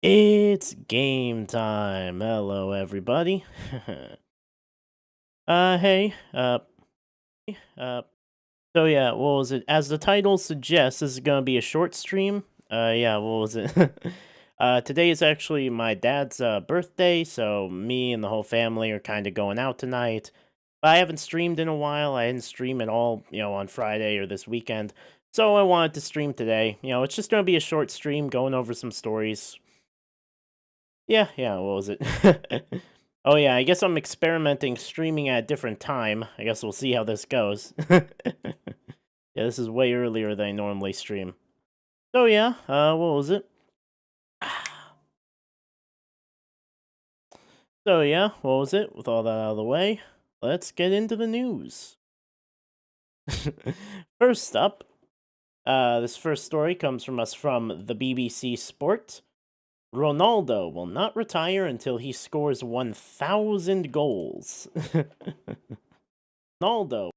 It's game time. Hello, everybody. Hey, so yeah, what was it? As the title suggests, this is gonna be a short stream. Yeah, what was it? Today is actually my dad's birthday, so me and the whole family are kind of going out tonight. I haven't streamed in a while. I didn't stream at all, on Friday or this weekend. So I wanted to stream today. It's just gonna be a short stream going over some stories. Yeah, what was it? Oh yeah, I guess I'm experimenting streaming at a different time. I guess we'll see how this goes. Yeah, this is way earlier than I normally stream. So yeah, what was it? So yeah, what was it? With all that out of the way, let's get into the news. First up, this first story comes from us from the BBC Sport. Ronaldo will not retire until he scores 1,000 goals. Ronaldo.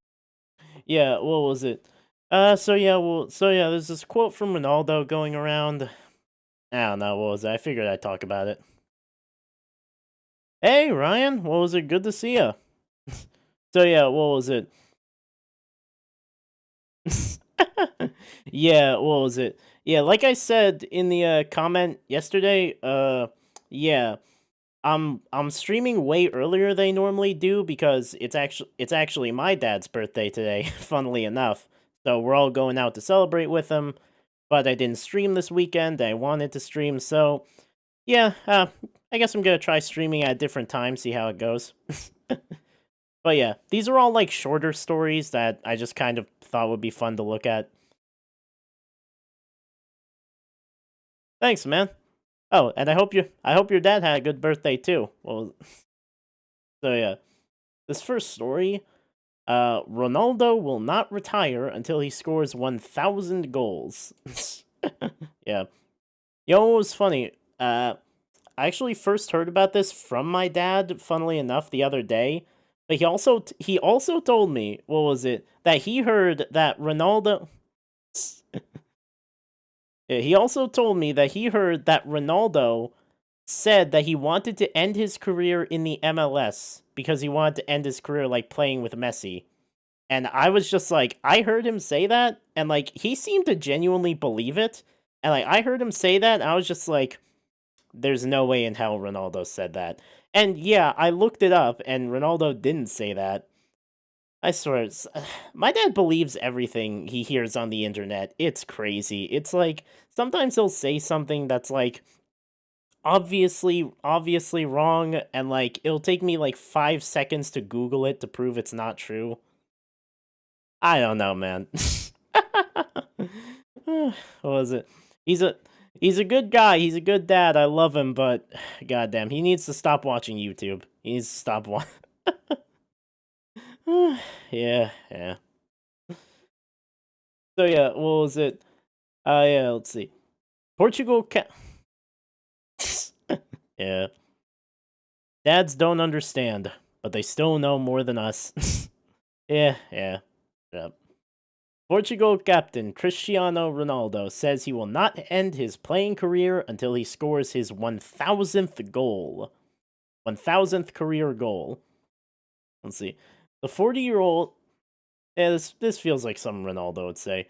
Yeah, what was it? There's this quote from Ronaldo going around. I don't know, what was it? I figured I'd talk about it. Hey, Ryan, what was it? Good to see ya. So yeah, what was it? Yeah, what was it? Yeah, like I said in the comment yesterday, yeah, I'm streaming way earlier than I normally do because it's actually my dad's birthday today, funnily enough. So we're all going out to celebrate with him, but I didn't stream this weekend. I wanted to stream, so yeah, I guess I'm gonna try streaming at a different time, see how it goes. But yeah, these are all like shorter stories that I just kind of thought would be fun to look at. Thanks, man. Oh, and I hope your dad had a good birthday too. Well, so yeah, this first story. Ronaldo will not retire until he scores 1,000 goals. Yeah. You know what was funny? I actually first heard about this from my dad, funnily enough, the other day. But he also told me, what was it? That he heard that Ronaldo Yeah, he also told me that he heard that Ronaldo said that he wanted to end his career in the MLS because he wanted to end his career like playing with Messi. And I was just like, I heard him say that, and like he seemed to genuinely believe it. And like I heard him say that, and I was just like, there's no way in hell Ronaldo said that. And yeah, I looked it up, and Ronaldo didn't say that. I swear, my dad believes everything he hears on the internet. It's crazy. It's like sometimes he'll say something that's like obviously wrong, and like it'll take me like 5 seconds to Google it to prove it's not true. I don't know, man. What was it? He's a he's a good guy. He's a good dad. I love him, but goddamn, he needs to stop watching YouTube. He needs to stop watching. Yeah. So yeah, what was it? Yeah, let's see. Portugal Yeah. Dads don't understand, but they still know more than us. Yeah. Yep. Portugal captain Cristiano Ronaldo says he will not end his playing career until he scores his 1,000th goal. 1,000th career goal. Let's see. The 40-year-old. Yeah, this feels like something Ronaldo would say.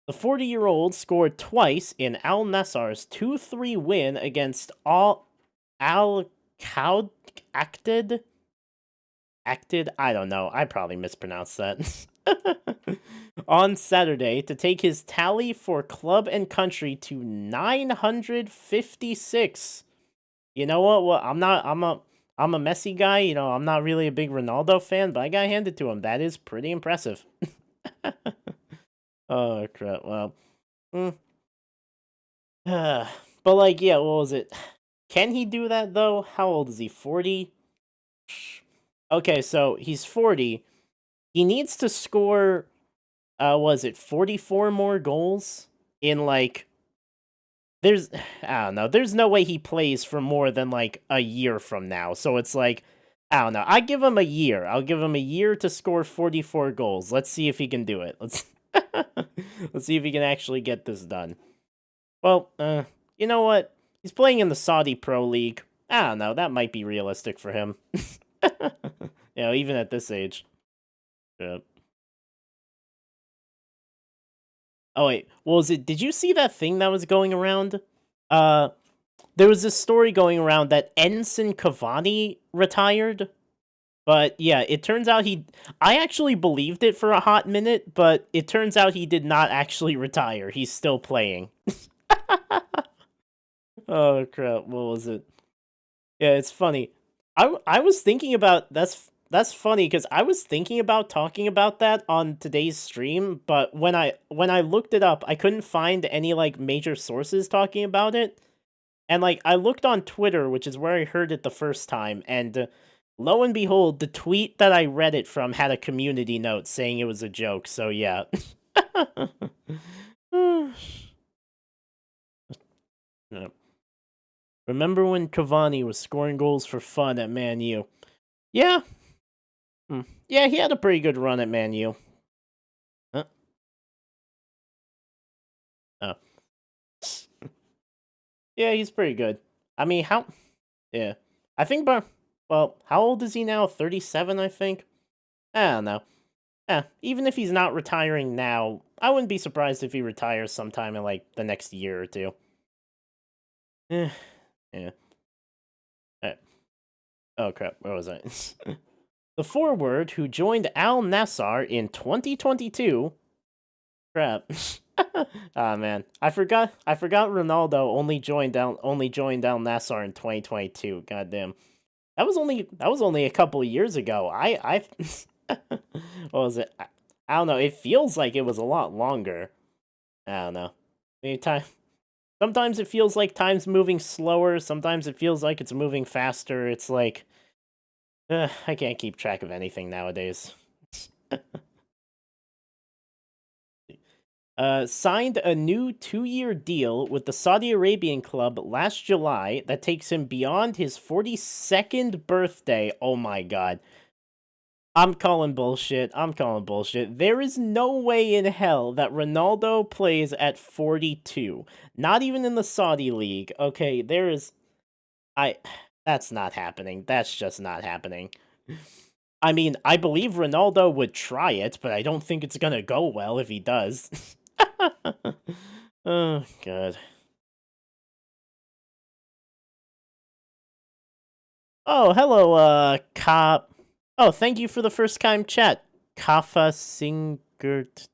The 40-year-old scored twice in Al Nassr's 2-3 win against Al Kaud acted. I don't know. I probably mispronounced that. On Saturday to take his tally for club and country to 956. You know what? Well, I'm a Messi guy. I'm not really a big Ronaldo fan, but I gotta hand it to him. That is pretty impressive. Oh crap! Well, mm. But like, yeah, what was it? Can he do that though? How old is he? 40. Okay, so he's 40. He needs to score. Was it 44 more goals in like? There's, I don't know. There's no way he plays for more than like a year from now. So it's like, I don't know. I give him a year. I'll give him a year to score 44 goals. Let's see if he can do it. Let's see if he can actually get this done. Well, you know what? He's playing in the Saudi Pro League. I don't know, that might be realistic for him. Even at this age. Yeah. Oh wait, what was it? Did you see that thing that was going around? Uh, there was this story going around that Ensign Cavani retired. But yeah, it turns out I actually believed it for a hot minute, but it turns out he did not actually retire. He's still playing. Oh crap, what was it? Yeah, it's funny. I was thinking about that's funny because I was thinking about talking about that on today's stream, but when I looked it up, I couldn't find any like major sources talking about it. And like I looked on Twitter, which is where I heard it the first time, and lo and behold, the tweet that I read it from had a community note saying it was a joke. So yeah. Yeah. Remember when Cavani was scoring goals for fun at Man U? Yeah. Yeah, he had a pretty good run at Man U. Huh? Oh. Yeah, he's pretty good. I mean, how... Yeah. I think, well, how old is he now? 37, I think? I don't know. Yeah, even if he's not retiring now, I wouldn't be surprised if he retires sometime in, like, the next year or two. Yeah. Oh, crap. Where was I? The forward who joined Al Nassr in 2022. Crap. Ah man, I forgot Ronaldo only joined Al Nassr in 2022. Goddamn. That was only a couple of years ago. What was it? I don't know. It feels like it was a lot longer. I don't know. Maybe time. Sometimes it feels like time's moving slower. Sometimes it feels like it's moving faster. It's like I can't keep track of anything nowadays. Signed a new 2-year deal with the Saudi Arabian club last July that takes him beyond his 42nd birthday. Oh my god. I'm calling bullshit. There is no way in hell that Ronaldo plays at 42. Not even in the Saudi league. Okay, that's not happening. That's just not happening. I mean, I believe Ronaldo would try it, but I don't think it's gonna go well if he does. Oh, God. Oh, hello, Cop. Oh, thank you for the first time chat. Kafa Singert.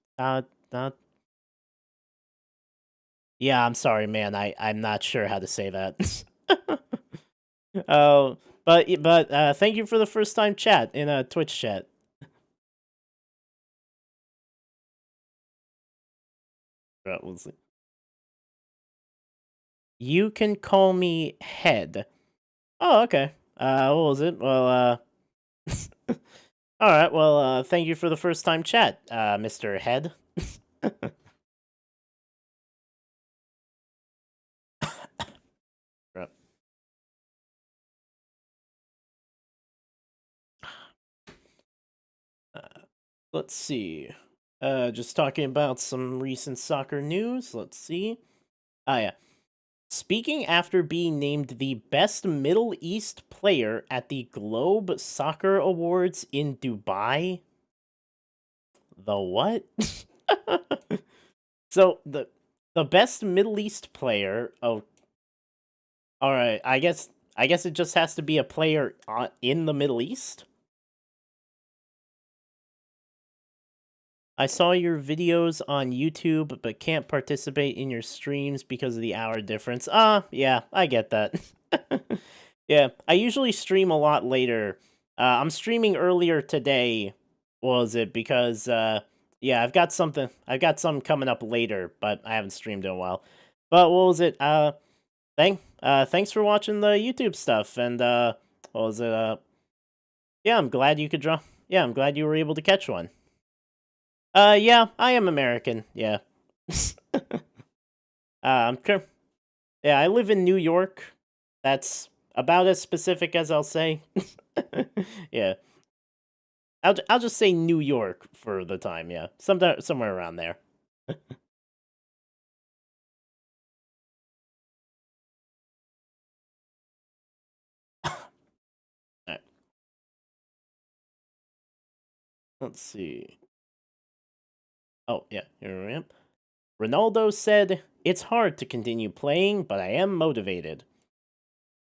Yeah, I'm sorry, man. I'm not sure how to say that. Oh, but thank you for the first time chat in a Twitch chat. We'll see. You can call me Head. Oh, okay. What was it? Well, all right. Well, thank you for the first time chat, Mr. Head. Let's see. Just talking about some recent soccer news. Let's see. Ah, yeah. Speaking after being named the best Middle East player at the Globe Soccer Awards in Dubai. The what? So the best Middle East player. Oh, all right. I guess it just has to be a player in the Middle East. I saw your videos on YouTube, but can't participate in your streams because of the hour difference. Yeah, I get that. Yeah, I usually stream a lot later. I'm streaming earlier today, was it? Because, yeah, I've got something coming up later, but I haven't streamed in a while. But what was it? Thanks for watching the YouTube stuff, and, what was it? Yeah, I'm glad you could draw. Yeah, I'm glad you were able to catch one. Yeah, I am American. Yeah. Yeah, I live in New York. That's about as specific as I'll say. Yeah. I'll just say New York for the time, yeah. Somewhere around there. Let's see. Oh, yeah, here I am. Ronaldo said, "It's hard to continue playing, but I am motivated."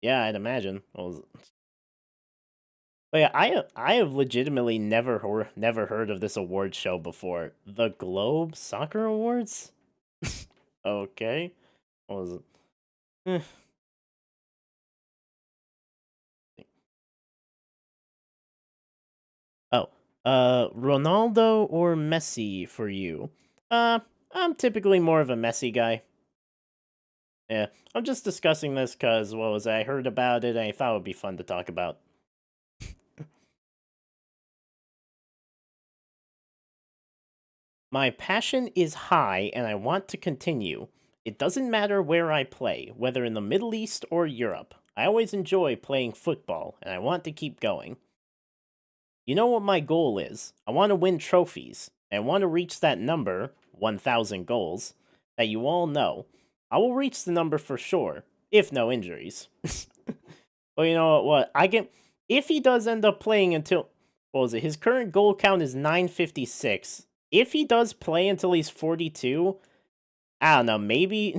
Yeah, I'd imagine. But yeah, I have legitimately never heard of this award show before. The Globe Soccer Awards? Okay. What was it? Eh. Oh, Ronaldo or Messi for you? Uh, I'm typically more of a Messi guy. Yeah, I'm just discussing this because, what was it? I heard about it and I thought it would be fun to talk about. My passion is high and I want to continue. It doesn't matter where I play, whether in the Middle East or Europe. I always enjoy playing football and I want to keep going. You know what my goal is? I want to win trophies. I want to reach that number, 1,000 goals, that you all know. I will reach the number for sure, if no injuries. Well, you know what? I can. If he does end up playing until. What was it? His current goal count is 956. If he does play until he's 42, I don't know, maybe.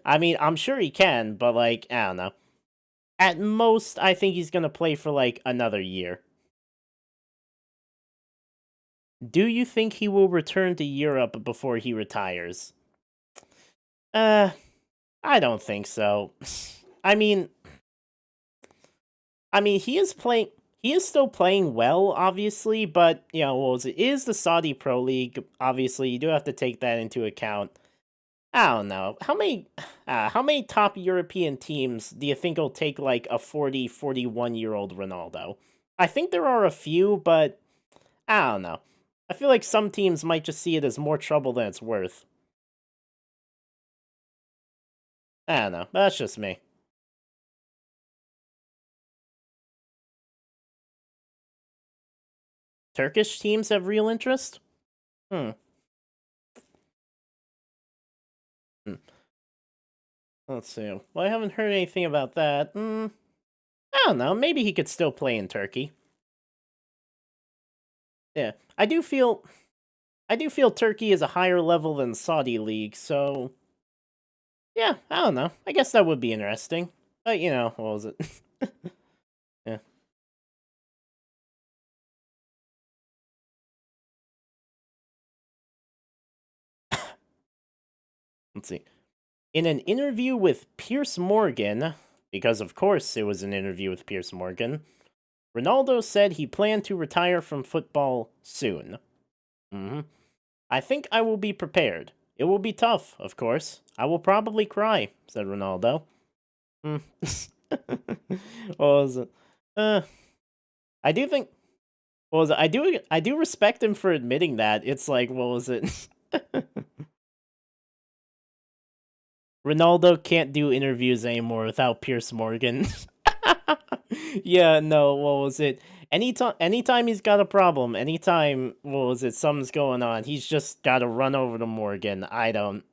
I mean, I'm sure he can, but, like, I don't know. At most, I think he's going to play for, like, another year. Do you think he will return to Europe before he retires? Uh, I don't think so. I mean, he is playing. He is still playing well, obviously, but you know, what was it? It is the Saudi Pro League. Obviously, you do have to take that into account. I don't know how many top European teams do you think will take like a 41-year-old Ronaldo? I think there are a few, but I don't know. I feel like some teams might just see it as more trouble than it's worth. I don't know. That's just me. Turkish teams have real interest? Hmm. Hmm. Let's see. Well, I haven't heard anything about that. I don't know. Maybe he could still play in Turkey. Yeah, I do feel Turkey is a higher level than Saudi League, so yeah, I don't know. I guess that would be interesting. But you know, what was it? Yeah. Let's see. In an interview with Pierce Morgan, because of course it was an interview with Pierce Morgan, Ronaldo said he planned to retire from football soon. I think I will be prepared. It will be tough, of course. I will probably cry, said Ronaldo. Hmm. What was it? Uh, I do think. What was it? I do respect him for admitting that. It's like, what was it? Ronaldo can't do interviews anymore without Pierce Morgan. Yeah, no, what was it? Anytime he's got a problem, anytime what was it, something's going on, he's just gotta run over to Morgan. I don't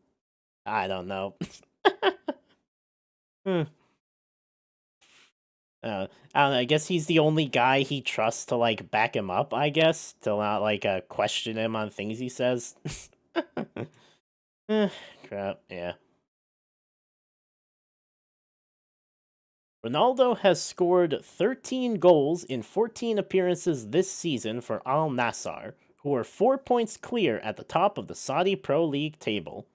know. Hmm. I don't know, I guess he's the only guy he trusts to like back him up, I guess, to not like question him on things he says. Eh, crap, yeah. Ronaldo has scored 13 goals in 14 appearances this season for Al Nassr, who are 4 points clear at the top of the Saudi Pro League table.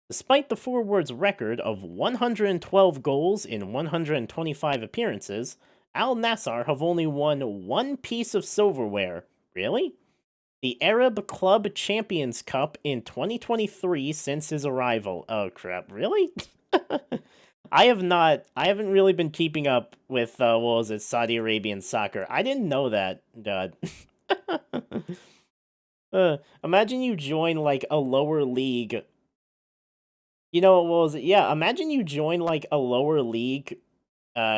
Despite the forward's record of 112 goals in 125 appearances, Al Nassr have only won one piece of silverware. Really? The Arab Club Champions Cup in 2023 since his arrival. Oh crap, really? I haven't really been keeping up with what was it, Saudi Arabian soccer. I didn't know that. Imagine you join like a lower league. You know what was it? Yeah, imagine you join like a lower league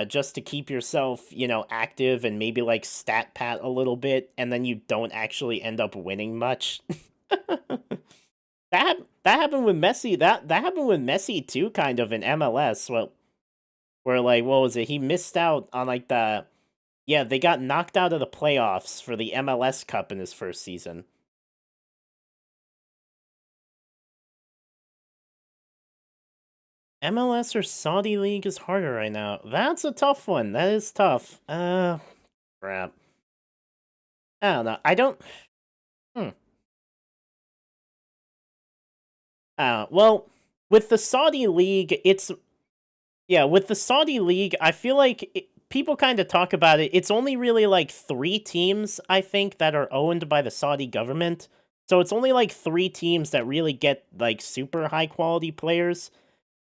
just to keep yourself, you know, active and maybe like stat pat a little bit, and then you don't actually end up winning much. That happened with Messi. That happened with Messi too, kind of in MLS. Well, where like what was it? He missed out on like Yeah, they got knocked out of the playoffs for the MLS Cup in his first season. MLS or Saudi League is harder right now. That's a tough one. That is tough. Crap. I don't know. I don't. Hmm. Well, with the Saudi League, it's yeah. With the Saudi League, I feel like people kind of talk about it. It's only really like 3 teams, I think, that are owned by the Saudi government. So it's only like 3 teams that really get like super high quality players.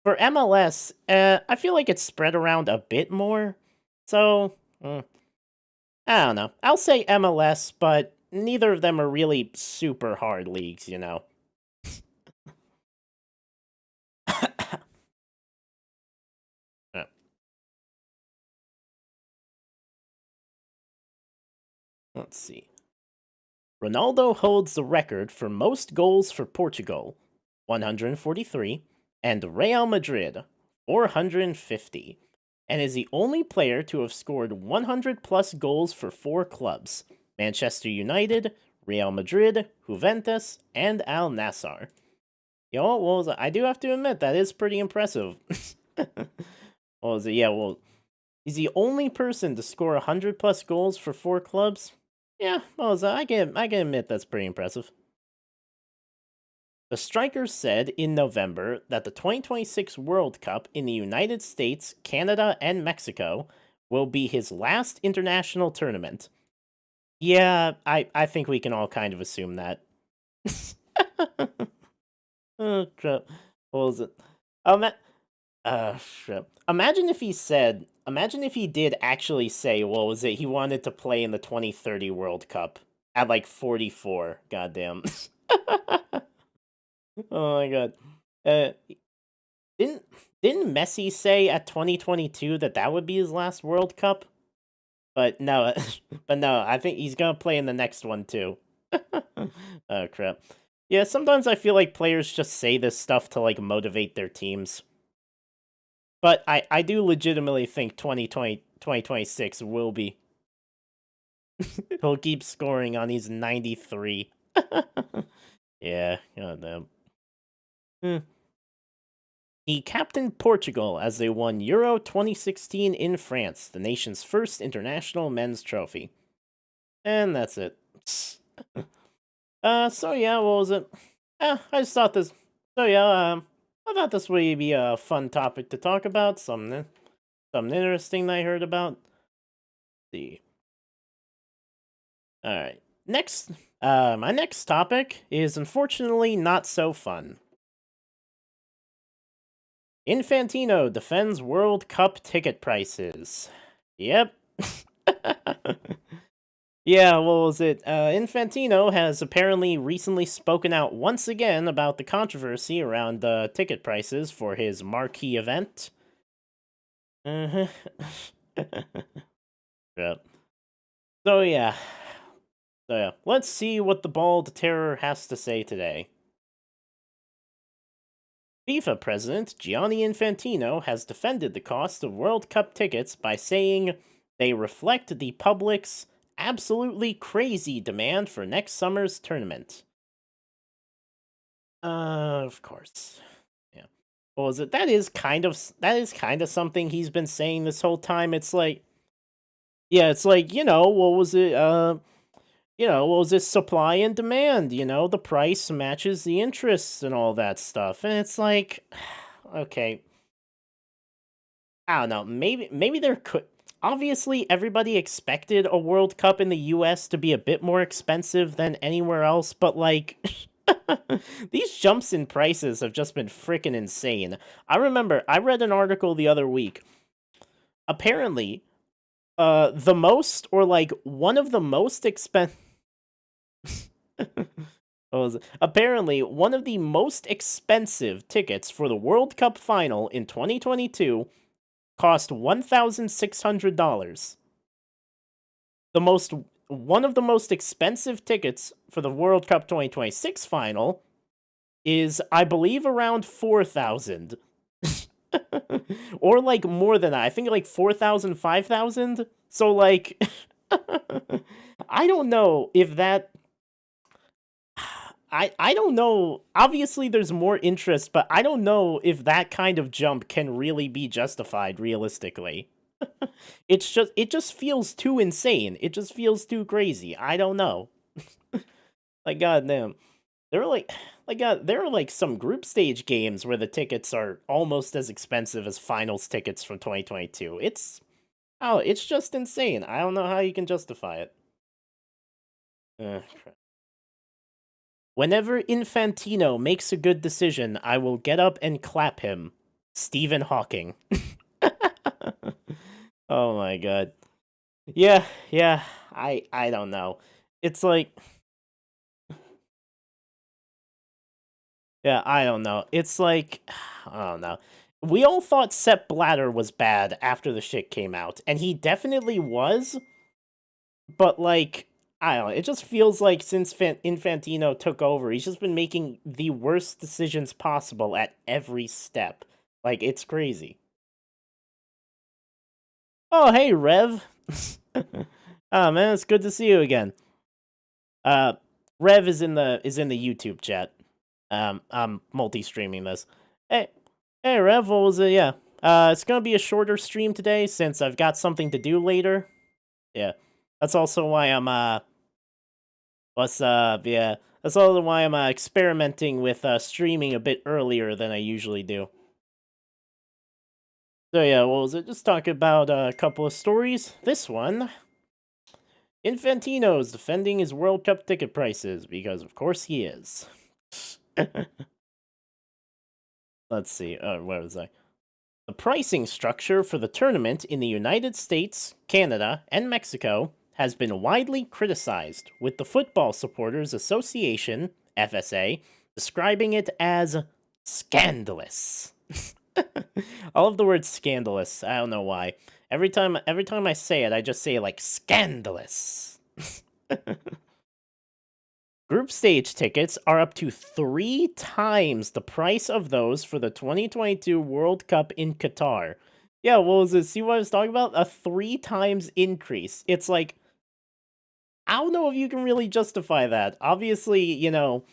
For MLS, I feel like it's spread around a bit more. So, I don't know. I'll say MLS, but neither of them are really super hard leagues, you know. Uh, Let's see. Ronaldo holds the record for most goals for Portugal, 143, and Real Madrid, 450, and is the only player to have scored 100 plus goals for 4 clubs: Manchester United, Real Madrid, Juventus, and Al Nassr. Yo, what was it? I do have to admit that is pretty impressive. What was it? Yeah, well, he's the only person to score 100 plus goals for 4 clubs. Yeah, what was that? I can admit that's pretty impressive. The striker said in November that the 2026 World Cup in the United States, Canada, and Mexico will be his last international tournament. Yeah, I think we can all kind of assume that. Oh, crap. What was it? Um, shit. Imagine if he did actually say, what was it? He wanted to play in the 2030 World Cup at like 44. Goddamn. Oh my god. Uh, didn't didn't Messi say at 2022 that that would be his last World Cup? But no, but no, I think he's gonna play in the next one too. Oh crap. Yeah, sometimes I feel like players just say this stuff to like motivate their teams. But I do legitimately think 2026 will be. He'll keep scoring on these 93. Yeah, goddamn. He captained Portugal as they won Euro 2016 in France, the nation's first international men's trophy. And that's it. So yeah, what was it? I just thought this. So yeah, I thought this would be a fun topic to talk about. Something interesting that I heard about. Let's see. All right. Next, my next topic is unfortunately not so fun. Infantino defends World Cup ticket prices. Yep. Yeah, what was it? Infantino has apparently recently spoken out once again about the controversy around ticket prices for his marquee event. Uh-huh. Yep. So yeah. Let's see what the bald terror has to say today. FIFA president Gianni Infantino has defended the cost of World Cup tickets by saying they reflect the public's absolutely crazy demand for next summer's tournament. Of course. Yeah. What was it? That is kind of something he's been saying this whole time. It's like, yeah, it's like, what was it? What was this, supply and demand? The price matches the interest and all that stuff. And it's like, okay, I don't know. Maybe there could. Obviously, everybody expected a World Cup in the U.S. to be a bit more expensive than anywhere else, but like, these jumps in prices have just been freaking insane. I remember I read an article the other week. Apparently, the most or like one of the most expensive. Apparently, one of the most expensive tickets for the World Cup final in 2022 cost $1,600. One of the most expensive tickets for the World Cup 2026 final is, I believe, around 4,000. Or like more than that. I think like 4,000, 5,000. So like I don't know if that I don't know. Obviously there's more interest, but I don't know if that kind of jump can really be justified realistically. It just feels too insane. It just feels too crazy. I don't know. Like goddamn. There are there are like some group stage games where the tickets are almost as expensive as finals tickets from 2022. It's just insane. I don't know how you can justify it. Crap. Whenever Infantino makes a good decision, I will get up and clap him. Stephen Hawking. Oh my god. Yeah, yeah. I don't know. It's like yeah, I don't know. It's like I don't know. We all thought Sepp Blatter was bad after the shit came out, and he definitely was, but like I don't know, it just feels like since Infantino took over, he's just been making the worst decisions possible at every step. Like it's crazy. Oh, hey Rev. Oh man, it's good to see you again. Uh Rev is in the YouTube chat. I'm multi-streaming this. Hey, hey Rev, what was it? Yeah. It's gonna be a shorter stream today since I've got something to do later. Yeah. That's also why I'm what's up? Yeah. That's also why I'm experimenting with streaming a bit earlier than I usually do. So yeah, what was it? Just talk about a couple of stories. This one, Infantino is defending his World Cup ticket prices because of course he is. Let's see. Where was I? The pricing structure for the tournament in the United States, Canada, and Mexico has been widely criticized, with the Football Supporters Association, FSA, describing it as scandalous. I love the word scandalous. I don't know why. Every time I say it, I just say like scandalous. Group stage tickets are up to 3 times the price of those for the 2022 World Cup in Qatar. Yeah, what was it? See what I was talking about? A 3 times increase. It's like, I don't know if you can really justify that. Obviously, you know,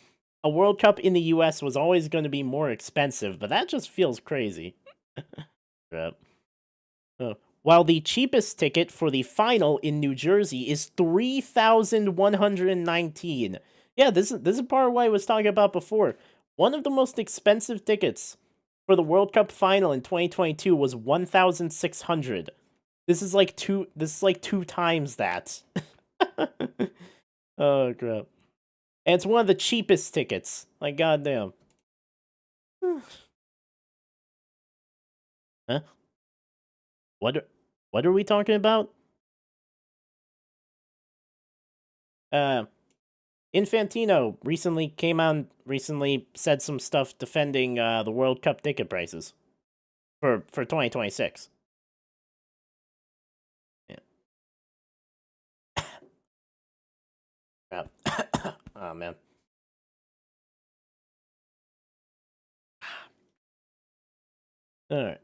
a World Cup in the US was always going to be more expensive, but that just feels crazy. Yep. While the cheapest ticket for the final in New Jersey is 3,119. Yeah, this is part of what I was talking about before. One of the most expensive tickets for the World Cup final in 2022 was 1,600. This is like 2 times that. Oh crap. And it's one of the cheapest tickets. Like goddamn. Huh? What are we talking about? Uh Infantino recently said some stuff defending the World Cup ticket prices for 2026. Yeah. Yeah. Oh man. All right.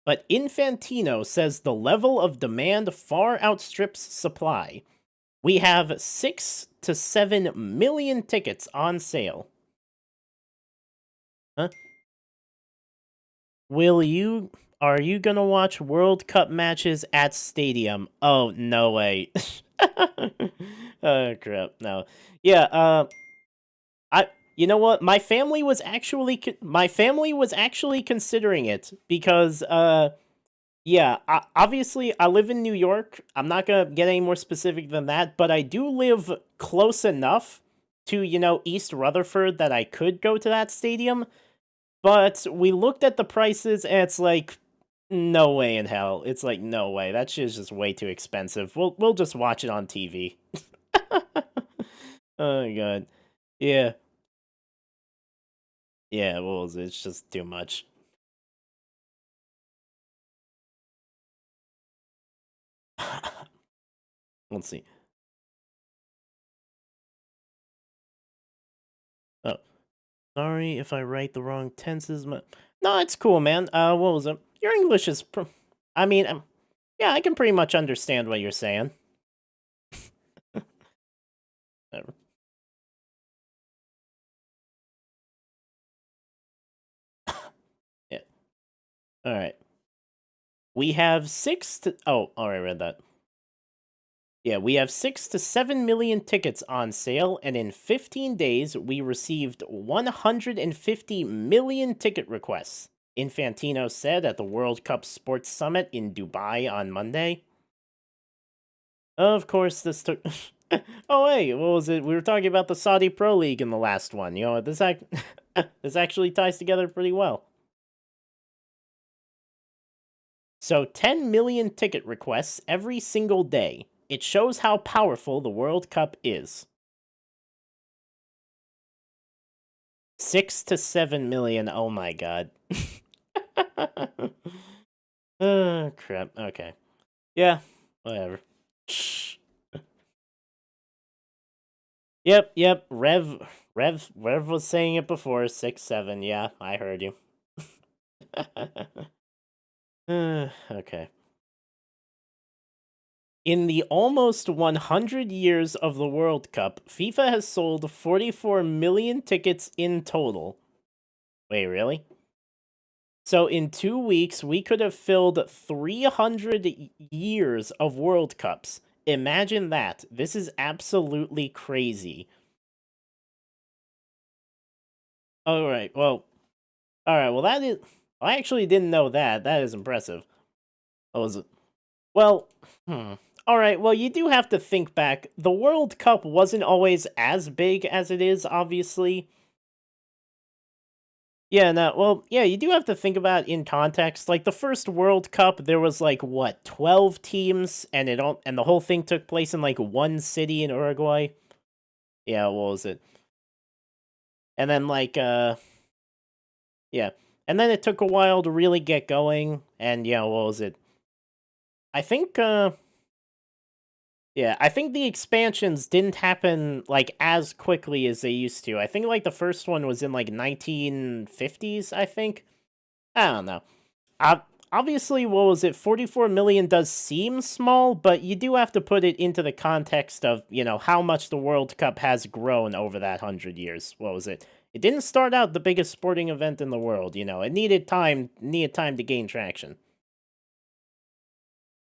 But Infantino says the level of demand far outstrips supply. We have 6 to 7 million tickets on sale. Huh? Will you are you gonna watch World Cup matches at stadium? Oh no way. Oh crap, no. Yeah, I you know what? My family was actually considering it because yeah, obviously I live in New York. I'm not going to get any more specific than that, but I do live close enough to, you know, East Rutherford that I could go to that stadium. But we looked at the prices and it's like no way in hell. It's like no way. That shit is just way too expensive. We'll just watch it on TV. Oh my god. Yeah. Yeah, what was it? It's just too much. Let's see. Oh, sorry if I write the wrong tenses. No, it's cool, man. What was it? Your English is. I mean, yeah, I can pretty much understand what you're saying. Whatever. Yeah. All right. We have six to. Oh, I read that. Yeah, we have 6 to 7 million tickets on sale, and in 15 days, we received 150 million ticket requests. Infantino said at the World Cup Sports Summit in Dubai on Monday. Of course, this took. Oh, hey, what was it? We were talking about the Saudi Pro League in the last one. This actually ties together pretty well. So, 10 million ticket requests every single day. It shows how powerful the World Cup is. 6 to 7 million. Oh my god. Oh, crap. Okay. Yeah, whatever. Yep. Rev was saying it before. 6, 7. Yeah, I heard you. Okay. In the almost 100 years of the World Cup, FIFA has sold 44 million tickets in total. Wait, really? So in 2 weeks, we could have filled 300 years of World Cups. Imagine that. This is absolutely crazy. All right. Well, all right. Well, that is. I actually didn't know that. That is impressive. Oh, was it? Well, all right. Well, you do have to think back. The World Cup wasn't always as big as it is, obviously. Yeah, no, well, yeah, you do have to think about in context. Like the first World Cup, there was like what, 12 teams, and the whole thing took place in like one city in Uruguay. Yeah, what was it? And then yeah. And then it took a while to really get going, and yeah, what was it? I think yeah, I think the expansions didn't happen like as quickly as they used to. I think like the first one was in like 1950s, I think. I don't know. Obviously, what was it? 44 million does seem small, but you do have to put it into the context of, how much the World Cup has grown over that 100 years. What was it? It didn't start out the biggest sporting event in the world, It needed time to gain traction.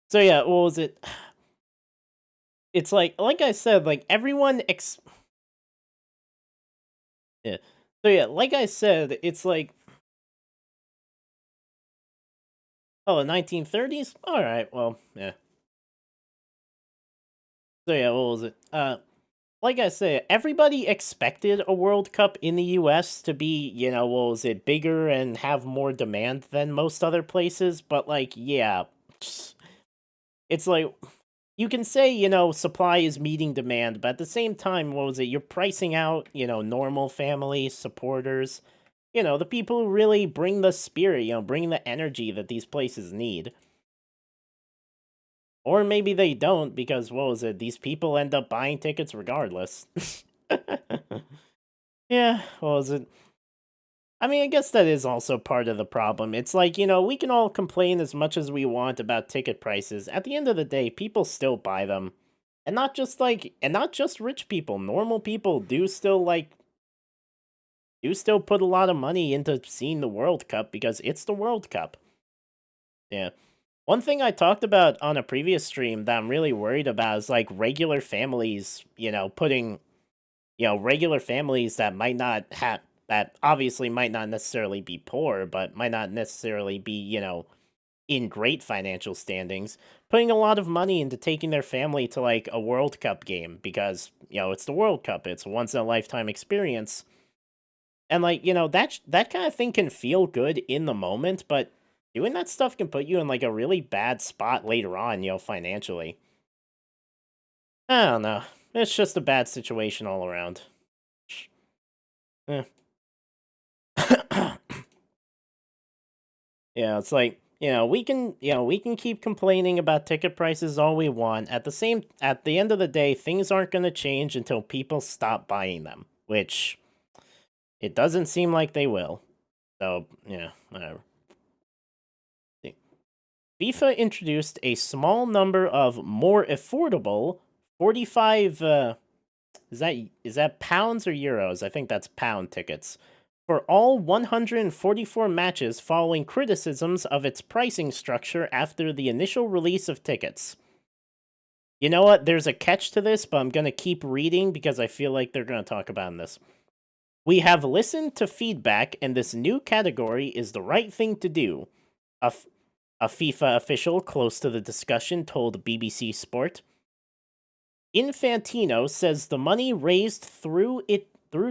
So yeah, what was it? It's like I said, like everyone yeah. So yeah, like I said, it's like the 1930s? All right, well, yeah. So yeah, what was it? Like I say, everybody expected a World Cup in the US to be, what was it, bigger and have more demand than most other places, but like, yeah, it's like you can say, supply is meeting demand, but at the same time, what was it? You're pricing out, normal family supporters, the people who really bring the spirit, bring the energy that these places need. Or maybe they don't because what was it? These people end up buying tickets regardless. Yeah, what was it? I mean, I guess that is also part of the problem. It's like, we can all complain as much as we want about ticket prices. At the end of the day, people still buy them. And not just rich people. Normal people do still put a lot of money into seeing the World Cup because it's the World Cup. Yeah. One thing I talked about on a previous stream that I'm really worried about is like regular families, putting, regular families that might not have, that obviously might not necessarily be poor, but might not necessarily be, in great financial standings, putting a lot of money into taking their family to like a World Cup game because, it's the World Cup. It's a once in a lifetime experience. And like, that kind of thing can feel good in the moment, but doing that stuff can put you in like a really bad spot later on, financially. I don't know. It's just a bad situation all around. Eh. Yeah, it's like, we can keep complaining about ticket prices all we want. At the end of the day, things aren't going to change until people stop buying them, which it doesn't seem like they will. So, yeah, whatever. FIFA introduced a small number of more affordable 45 is that pounds or euros? I think that's pound tickets. For all 144 matches following criticisms of its pricing structure after the initial release of tickets. You know what? There's a catch to this, but I'm going to keep reading because I feel like they're going to talk about this. We have listened to feedback, and this new category is the right thing to do. A, a FIFA official close to the discussion told BBC Sport. Infantino says the money raised through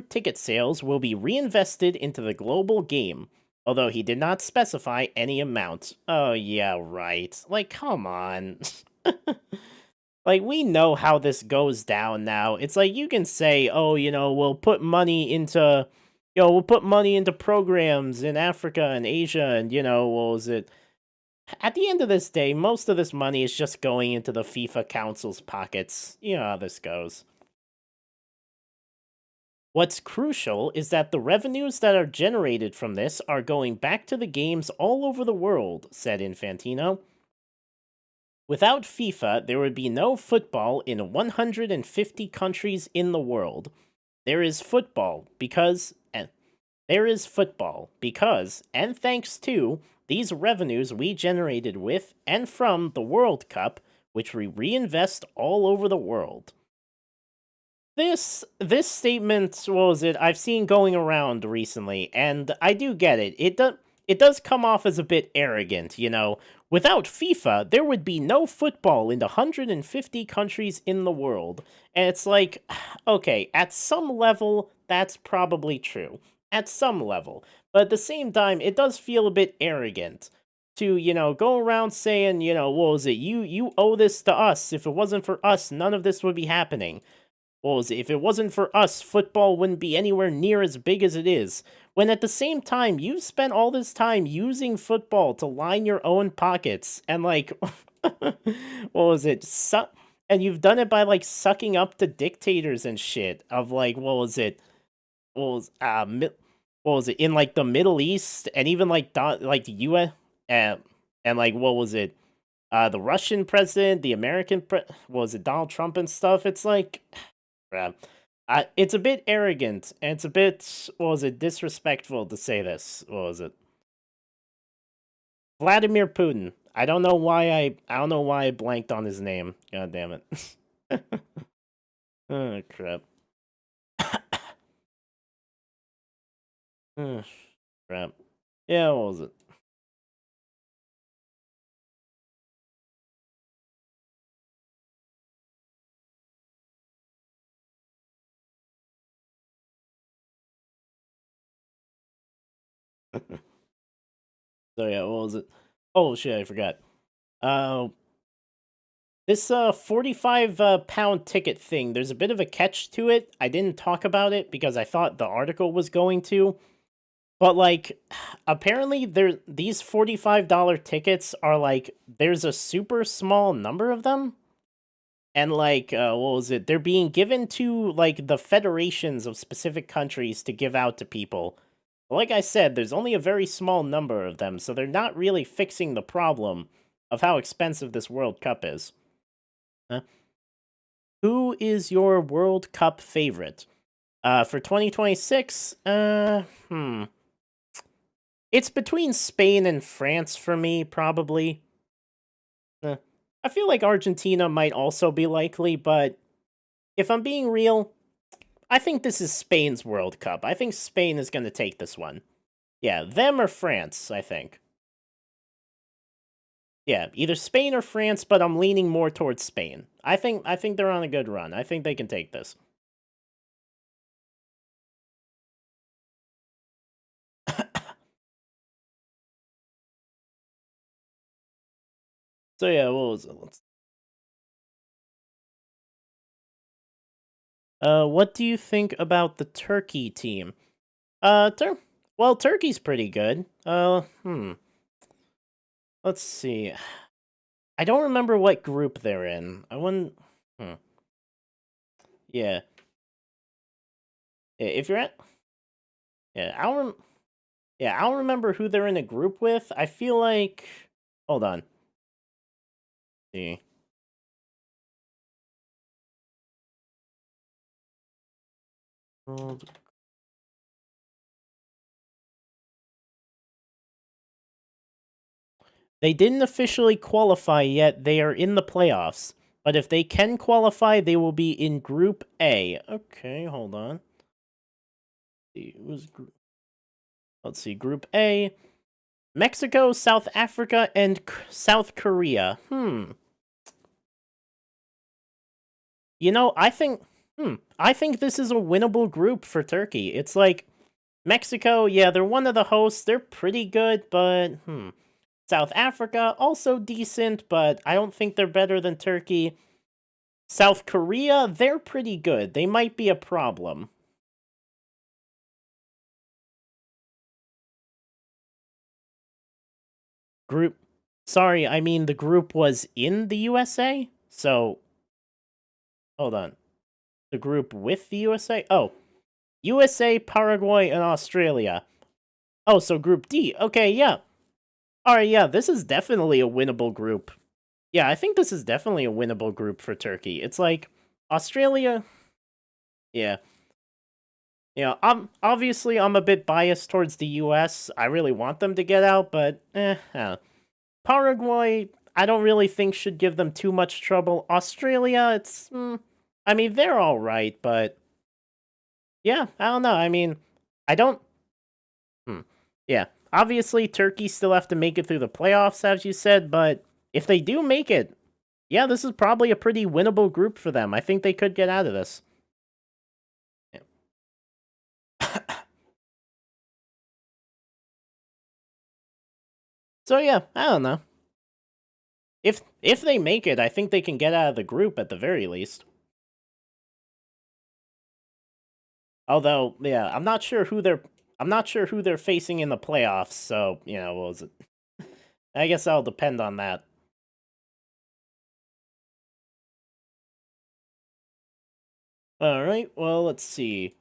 ticket sales will be reinvested into the global game, although he did not specify any amount. Oh yeah, right. Like, come on. Like, we know how this goes down now. It's like you can say, "Oh, we'll put money into we'll put money into programs in Africa and Asia and, what was it? At the end of this day, most of this money is just going into the FIFA Council's pockets. You know how this goes. What's crucial is that the revenues that are generated from this are going back to the games all over the world, said Infantino. Without FIFA, there would be no football in 150 countries in the world. There is football because, and thanks to these revenues we generated with and from the World Cup, which we reinvest all over the world. This statement, what was it? I've seen going around recently, and I do get it. It does come off as a bit arrogant, Without FIFA, there would be no football in the 150 countries in the world. And it's like, okay, at some level, that's probably true. At some level. But at the same time, it does feel a bit arrogant to, go around saying, what was it? You owe this to us. If it wasn't for us, none of this would be happening. What was it? If it wasn't for us, football wouldn't be anywhere near as big as it is. When at the same time, you've spent all this time using football to line your own pockets and, like, what was it? And you've done it by, like, sucking up to dictators and shit of, like, what was it? What was it? In, like, the Middle East and even, like, the US, and, like, what was it? The Russian president, the American what was it? Donald Trump and stuff. It's like, yeah. It's a bit arrogant, and it's a bit, what was it, disrespectful to say this. What was it? Vladimir Putin. I don't know why I blanked on his name. God damn it. Oh, crap. Oh, crap. Yeah, what was it? So yeah, what was it? Oh shit, I forgot. Uh, this 45 pound ticket thing, there's a bit of a catch to it. I didn't talk about it because I thought the article was going to. But, like, apparently these $45 tickets are, like, there's a super small number of them. And, like, what was it? They're being given to, like, the federations of specific countries to give out to people. Like I said, there's only a very small number of them, so they're not really fixing the problem of how expensive this World Cup is. Huh? Who is your World Cup favorite? For 2026, it's between Spain and France for me, probably. I feel like Argentina might also be likely, but if I'm being real, I think this is Spain's World Cup. I think Spain is going to take this one. Yeah, them or France, I think. Yeah, either Spain or France, but I'm leaning more towards Spain. I think they're on a good run. I think they can take this. So yeah, what was it? What do you think about the Turkey team? Well, Turkey's pretty good. Let's see. I don't remember what group they're in. I wouldn't. Hmm. Yeah. If you're at, yeah, I don't. Yeah, I don't remember who they're in a group with. I feel like... Hold on. See. They didn't officially qualify yet. They are in the playoffs. But if they can qualify, they will be in Group A. Okay, hold on. Let's see, Group A. Mexico, South Africa, and South Korea. You know, I think this is a winnable group for Turkey. It's like Mexico, yeah, they're one of the hosts. They're pretty good, but South Africa, also decent, but I don't think they're better than Turkey. South Korea, they're pretty good. They might be a problem. Group. Sorry, I mean the group was in the USA? So, hold on. The group with the USA? Oh, USA, Paraguay, and Australia. Oh, so Group D. Okay, yeah. Alright, yeah, this is definitely a winnable group. Yeah, I think this is definitely a winnable group for Turkey. It's like Australia. Yeah. Yeah, obviously I'm a bit biased towards the US. I really want them to get out, but Paraguay, I don't really think should give them too much trouble. Australia, it's I mean, they're all right, but yeah, I don't know. I mean, I don't yeah. Obviously, Turkey still have to make it through the playoffs, as you said, but if they do make it, yeah, this is probably a pretty winnable group for them. I think they could get out of this. Yeah. So yeah, I don't know. If they make it, I think they can get out of the group at the very least. Although, yeah, I'm not sure who they're facing in the playoffs, so, you know, what was it? I guess that'll depend on that. Alright, well, let's see.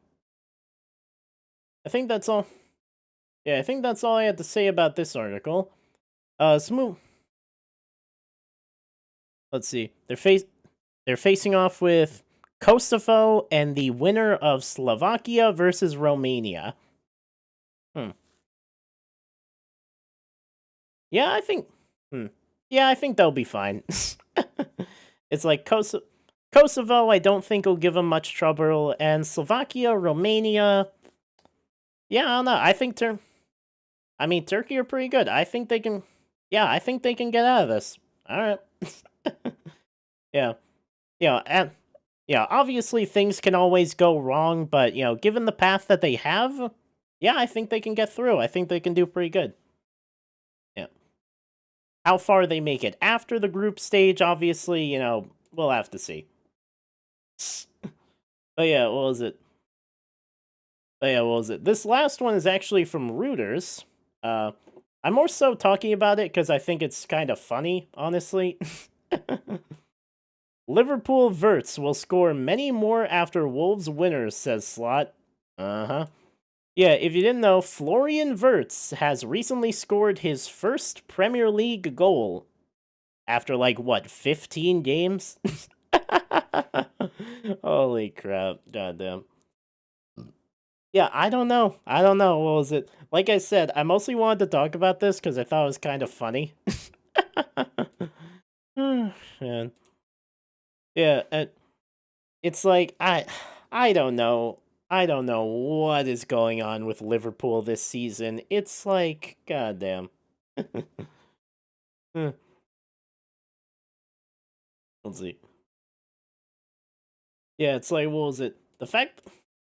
I think that's all. Yeah, I think that's all I had to say about this article. Smooth. Let's see. They're facing off with Kosovo and the winner of Slovakia versus Romania. Yeah, I think. Yeah, I think they'll be fine. It's like Kosovo. I don't think will give them much trouble, and Slovakia, Romania. Yeah, I don't know. I mean, Turkey are pretty good. I think they can. Yeah, I think they can get out of this. All right. Yeah, yeah, and yeah. Obviously, things can always go wrong, but you know, given the path that they have, yeah, I think they can get through. I think they can do pretty good. Yeah. How far they make it after the group stage, obviously, you know, we'll have to see. But yeah, what was it? But yeah, what was it? This last one is actually from Reuters. I'm more so talking about it because I think it's kind of funny, honestly. Liverpool Verts will score many more after Wolves winners, says Slot. Uh-huh. Yeah, if you didn't know, Florian Wirtz has recently scored his first Premier League goal after, like, what, 15 games? Holy crap. Goddamn. Yeah, I don't know. I don't know. What was it? Like I said, I mostly wanted to talk about this because I thought it was kind of funny. Man. Yeah, it's like I don't know. I don't know what is going on with Liverpool this season. It's like goddamn. Let's see. Yeah, it's like what was it? The fact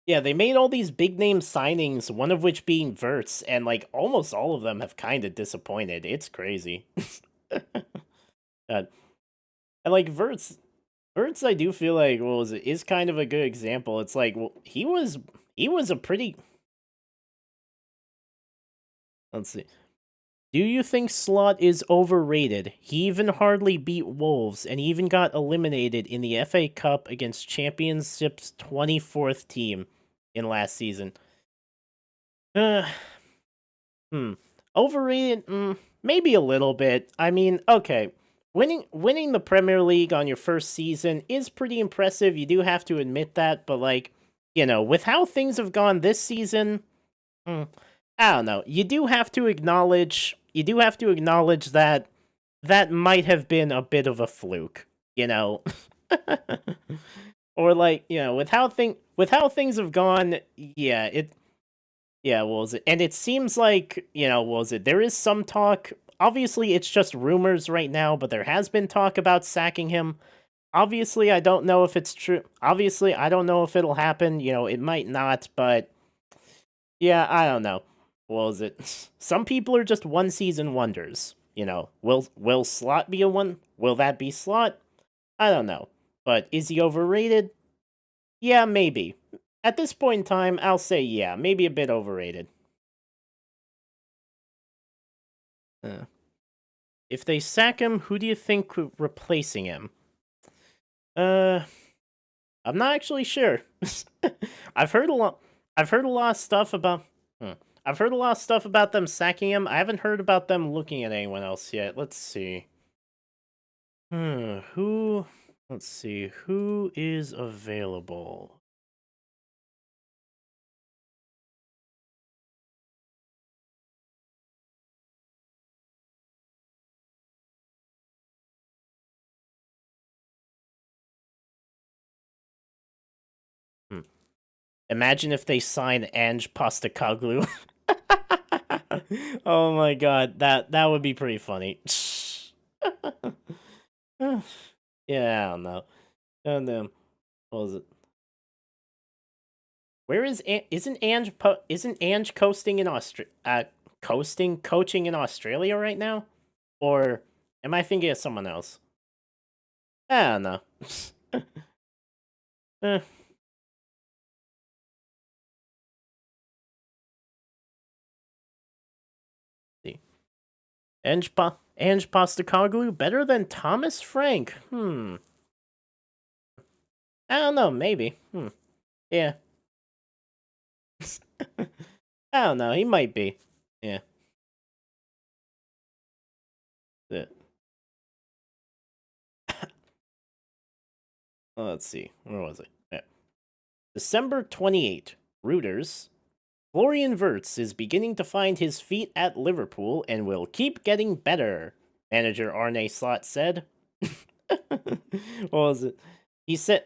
yeah, they made all these big name signings, one of which being Verts, and like almost all of them have kind of disappointed. It's crazy. God. And like Verts, I do feel like what was it is kind of a good example. It's like well, he was a pretty. Let's see. Do you think Slot is overrated? He even hardly beat Wolves, and he even got eliminated in the FA Cup against Championship's 24th team in last season. Overrated? Maybe a little bit. I mean, okay. Winning the Premier League on your first season is pretty impressive. You do have to admit that, but like, with how things have gone this season, I don't know. You do have to acknowledge that that might have been a bit of a fluke, you know. Or like, with how things have gone, yeah, what was it? And it seems like, what was it? There is some talk. Obviously, it's just rumors right now, but there has been talk about sacking him. Obviously, I don't know if it's true. Obviously, I don't know if it'll happen. It might not, but yeah, I don't know. What was it? Some people are just one season wonders. Will Slot be a one? Will that be Slot? I don't know. But is he overrated? Yeah, maybe. At this point in time, I'll say yeah, maybe a bit overrated. If they sack him, who do you think replacing him? I'm not actually sure. I've heard a lot. I've heard a lot of stuff about. I've heard a lot of stuff about them sacking him. I haven't heard about them looking at anyone else yet. Let's see. Who? Let's see. Who is available? Imagine if they sign Ange Postacoglu. Oh my god, that would be pretty funny. Yeah, I don't know. And what was it? Where is isn't Ange coasting in coaching in Australia right now? Or am I thinking of someone else? I don't know. Eh, see. Ange Postacoglu better than Thomas Frank? I don't know, maybe. Yeah. I don't know, he might be. Yeah. Yeah. Let's see. Where was I? Yeah. December 28. Reuters. Florian Wirtz is beginning to find his feet at Liverpool and will keep getting better, manager Arne Slot said. What was it? He said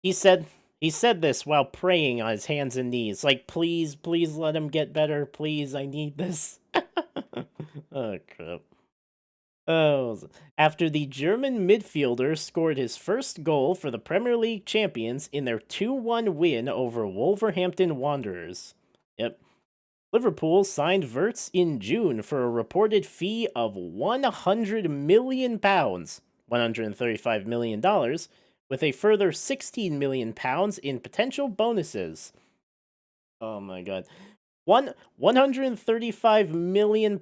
he said he said this while praying on his hands and knees, like, please, please let him get better, please, I need this. Oh crap. Oh, after the German midfielder scored his first goal for the Premier League champions in their 2-1 win over Wolverhampton Wanderers. Yep. Liverpool signed Wirtz in June for a reported fee of £100 million, $135 million, with a further £16 million in potential bonuses. Oh my god. £135 million.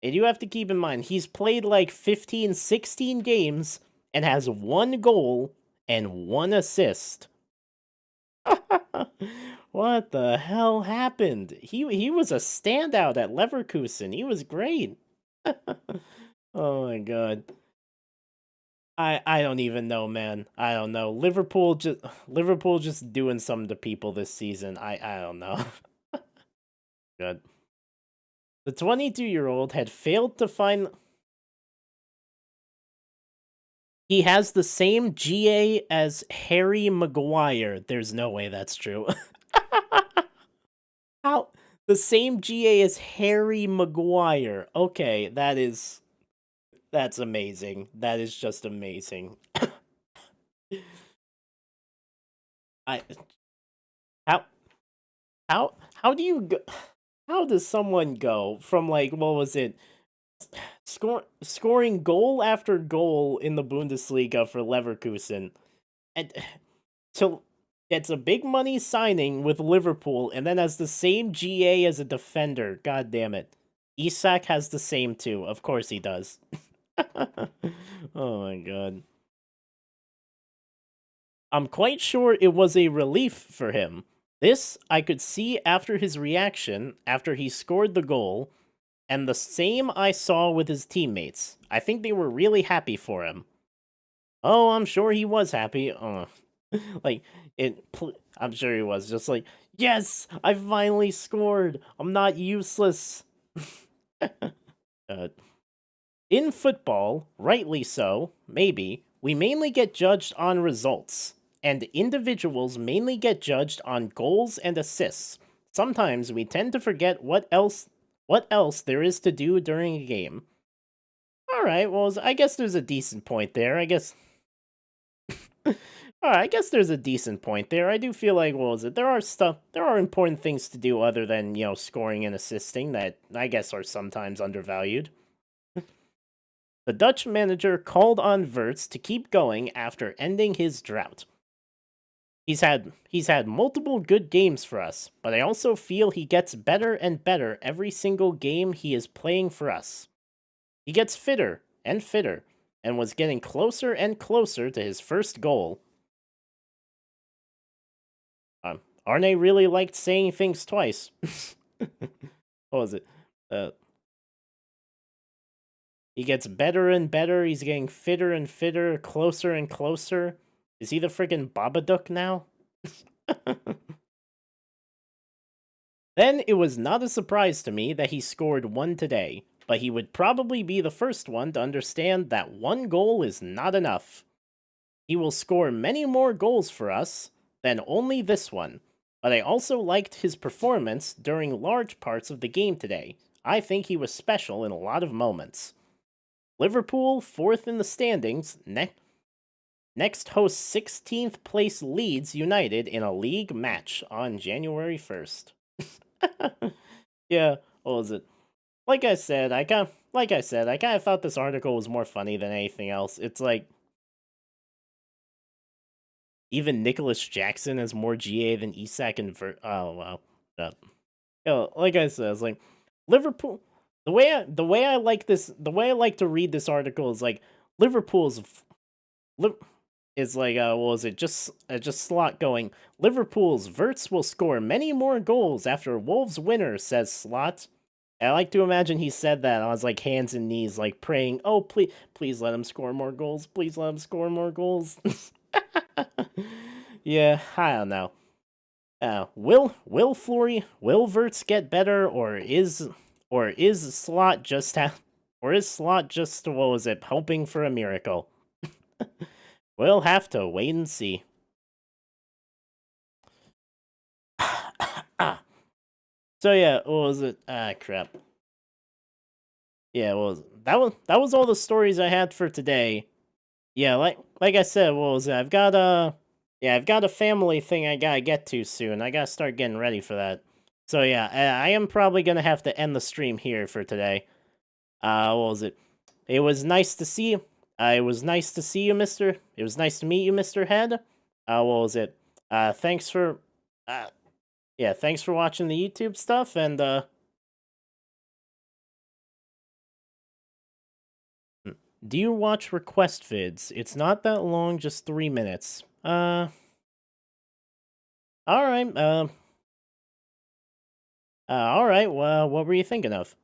And you have to keep in mind, he's played like 15, 16 games and has 1 goal and 1 assist. What the hell happened? He was a standout at Leverkusen. He was great. Oh my god. I don't even know, man. I don't know. Liverpool just doing something to people this season. I don't know. Good. The 22-year-old had failed to find. He has the same GA as Harry Maguire. There's no way that's true. How? The same GA as Harry Maguire. Okay, that's amazing. That is just amazing. I how how do you go, how does someone go from, like, what was it? Scoring goal after goal in the Bundesliga for Leverkusen, and to it's a big money signing with Liverpool, and then has the same GA as a defender. God damn it. Isak has the same too. Of course he does. Oh my god. I'm quite sure it was a relief for him. This I could see after his reaction after he scored the goal. And the same I saw with his teammates. I think they were really happy for him. Oh, I'm sure he was happy. Like, I'm sure he was just like, yes, I finally scored. I'm not useless. uh, in football, rightly so, maybe, we mainly get judged on results, and individuals mainly get judged on goals and assists. Sometimes we tend to forget what else there is to do during a game. All right, well, I guess there's a decent point there. I guess All right, I guess there's a decent point there. I do feel like, what was it? There are important things to do other than, scoring and assisting that I guess are sometimes undervalued. The Dutch manager called on Wirtz to keep going after ending his drought. He's had multiple good games for us, but I also feel he gets better and better every single game he is playing for us. He gets fitter and fitter, and was getting closer and closer to his first goal. Arne really liked saying things twice. What was it? Uh, he gets better and better. He's getting fitter and fitter, closer and closer. Is he the friggin' Babadook now? Then it was not a surprise to me that he scored one today, but he would probably be the first one to understand that one goal is not enough. He will score many more goals for us than only this one, but I also liked his performance during large parts of the game today. I think he was special in a lot of moments. Liverpool, fourth in the standings, next hosts 16th place Leeds United in a league match on January 1st. Yeah, what was it? Like I said, I kind of thought this article was more funny than anything else. It's like even Nicholas Jackson has more GA than Isak and Oh wow, like I said, it's like Liverpool. The way I like this, the way I like to read this article is like Liverpool's is like what was it? Just slot going. Liverpool's Wirtz will score many more goals after Wolves winner, says Slot. I like to imagine he said that on his like hands and knees, like praying, "Oh, please let him score more goals. Please let him score more goals." Yeah, I don't know. Will Wirtz get better, or is Slot just what was it, hoping for a miracle? We'll have to wait and see. So yeah, what was it? Crap. Yeah, well, that was all the stories I had for today. Yeah, like I said, what was it? I've got a family thing I gotta get to soon. I gotta start getting ready for that. So yeah, I am probably gonna have to end the stream here for today. What was it? It was nice to see you. It was nice to see you, Mister. It was nice to meet you, Mister Head. What was it? Thanks for, yeah, thanks for watching the YouTube stuff, and do you watch request vids? It's not that long, just 3 minutes. All right. All right. Well, what were you thinking of?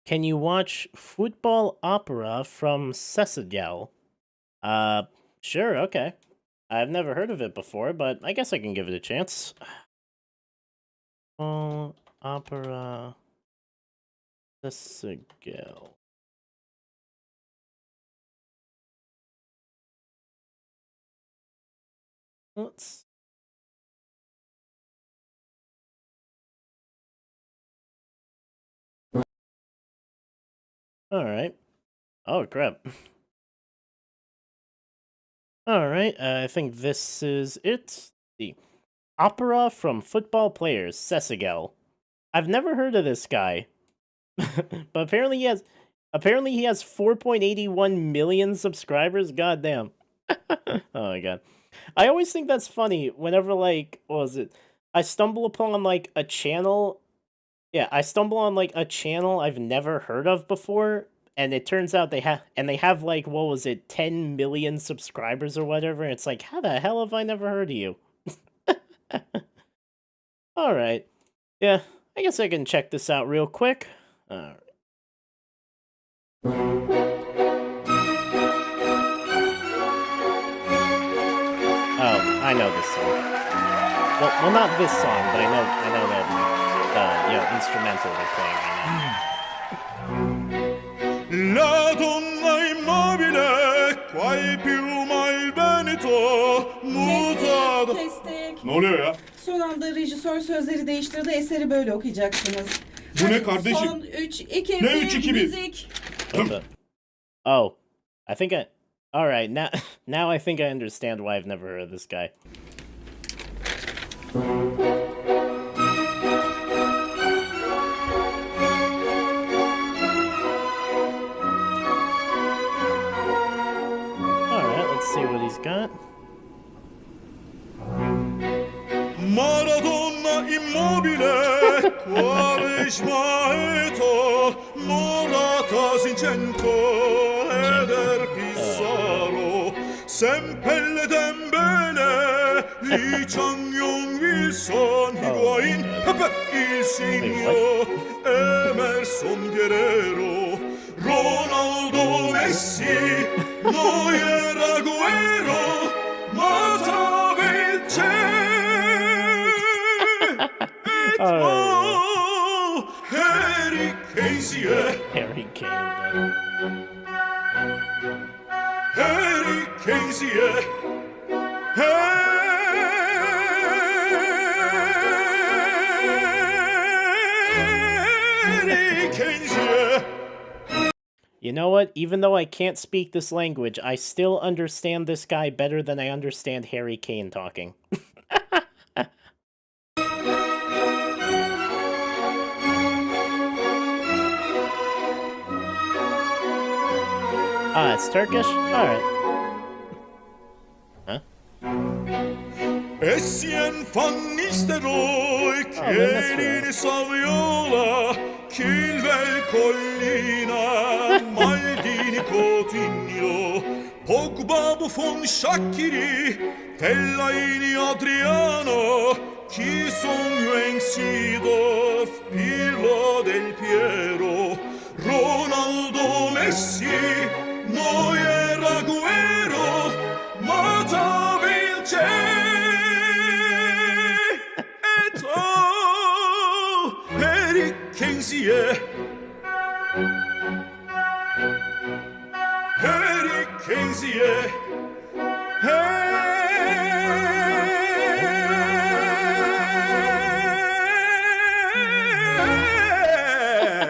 Can you watch football opera from Sesagal? Uh, sure. Okay. I've never heard of it before, but I guess I can give it a chance. Opera Sesagal. Let's. All right. Oh crap. All right. I think this is it. The opera from football players Sesagal. I've never heard of this guy, but apparently he has 4.81 million subscribers. Goddamn. Oh my god. I always think that's funny whenever, like, what was it? I stumble upon like a channel Yeah, I stumble on like a channel I've never heard of before, and it turns out they have like what was it, 10 million subscribers or whatever. And it's like, how the hell have I never heard of you? All right. Yeah, I guess I can check this out real quick. All right. Oh, I know this song. Well, not this song, but I know the instrumental they're playing right now. La donna immobile, quai più malbenito, mutata. Kestik. Ne oluyor ya? Son anda rejisör sözleri değiştirdi. Eseri böyle okuyacaksınız. Bu ne kardeşim? Son 3, 2, Ne 1, 3, 2, 1? müzik. Oh, I think I... Alright, now I think I understand why I've never heard of this guy. Alright, let's see what he's got. Maradona immobile, Quaresmaeto, Morata Zinchenko, Eder Pizarro, Sempelle Dembele, Lee Chang-yong, Wilson, Higuain, Pepe, Insigne, Emerson Guerrero, Ronaldo Messi, Neuer Agüero, Mata Oh, Harry Casey, Harry Kane. Harry Casey, Harry Casey. You know what? Even though I can't speak this language, I still understand this guy better than I understand Harry Kane talking. Ah, it's Turkish? Alright. Huh? Essien Van Nistelrooy, Chiellini Saviola, Chilwell Collina, Maldini Coutinho, Pogba Buffon Shaqiri, Fellaini Adriano, Kisung Yueng Seedorf, Pirlo Del Piero, Ronaldo Messi, Neuer Agüero, Mata Vilce. Harry Casey, Harry Casey,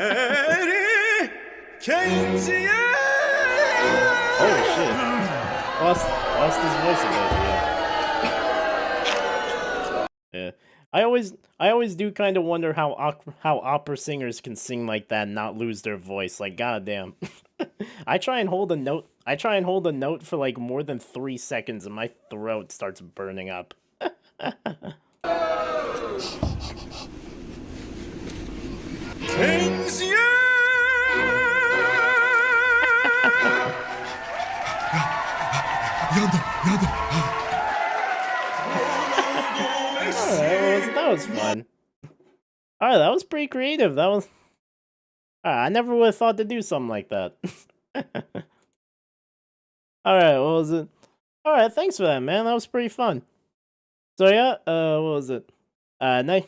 Harry Casey. Oh shit! Lost his voice again. Yeah. I always do kind of wonder how opera singers can sing like that and not lose their voice. Like, goddamn. I try and hold a note. I try and hold a note for like more than 3 seconds, and my throat starts burning up. Casey. Yandım. Alright, that was fun. Alright, that was pretty creative. That was... I never would have thought to do something like that. Alright, what was it? Alright, thanks for that, man. That was pretty fun. So yeah, what was it? Nice.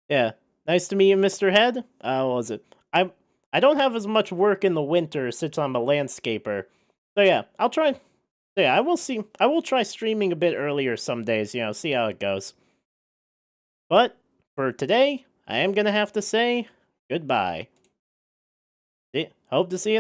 Yeah, nice to meet you, Mr. Head. What was it? I don't have as much work in the winter since I'm a landscaper. So yeah, I'll try... So yeah, I will try streaming a bit earlier some days, you know, see how it goes. But for today, I am gonna have to say goodbye. Hope to see you